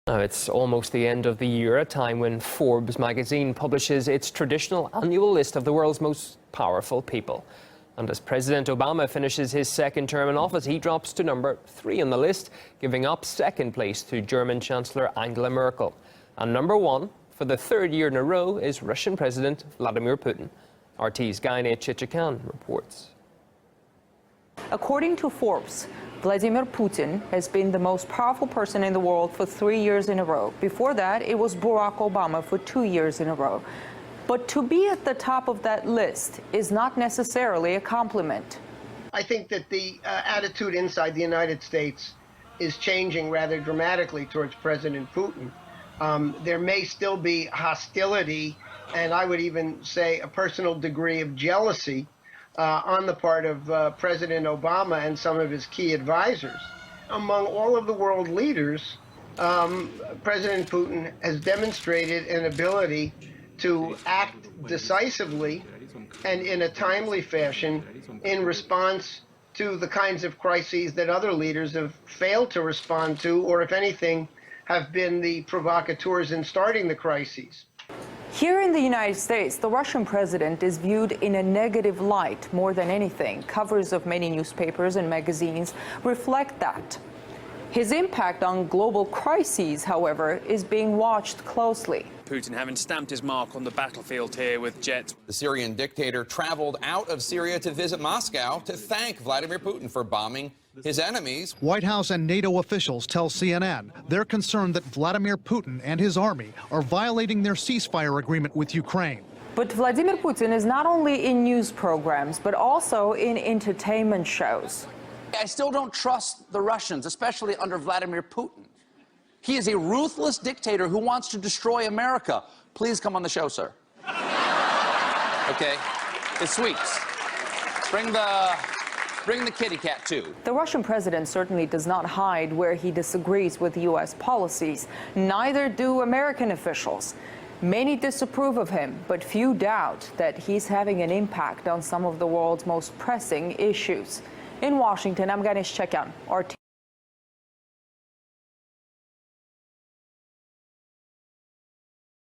Now it's almost the end of the year, a time when Forbes magazine publishes its traditional annual list of the world's most powerful people. And as President Obama finishes his second term in office, he drops to number 3 on the list, giving up second place to German Chancellor Angela Merkel. And number 1, for the third year in a row, is Russian President Vladimir Putin. RT's Gaine Chichikan reports. According to Forbes, Vladimir Putin has been the most powerful person in the world for 3 years in a row. Before that, it was Barack Obama for 2 years in a row. But to be at the top of that list is not necessarily a compliment. I think that the attitude inside the United States is changing rather dramatically towards President Putin. There may still be hostility, and I would even say a personal degree of jealousy on the part of President Obama and some of his key advisors. Among all of the world leaders, President Putin has demonstrated an ability to act decisively and in a timely fashion in response to the kinds of crises that other leaders have failed to respond to, or if anything, have been the provocateurs in starting the crises. Here in the United States, the Russian president is viewed in a negative light more than anything. Covers of many newspapers and magazines reflect that. His impact on global crises, however, is being watched closely. Putin having stamped his mark on the battlefield here with jets. The Syrian dictator traveled out of Syria to visit Moscow to thank Vladimir Putin for bombing his enemies. White House and NATO officials tell CNN they're concerned that Vladimir Putin and his army are violating their ceasefire agreement with Ukraine. But Vladimir Putin is not only in news programs, but also in entertainment shows. I still don't trust the Russians, especially under Vladimir Putin. He is a ruthless dictator who wants to destroy America. Please come on the show, sir. Okay, the sweeps. Bring the kitty cat, too. The Russian president certainly does not hide where he disagrees with U.S. policies. Neither do American officials. Many disapprove of him, but few doubt that he's having an impact on some of the world's most pressing issues. In Washington, I'm Ganesh Chekyan, RT.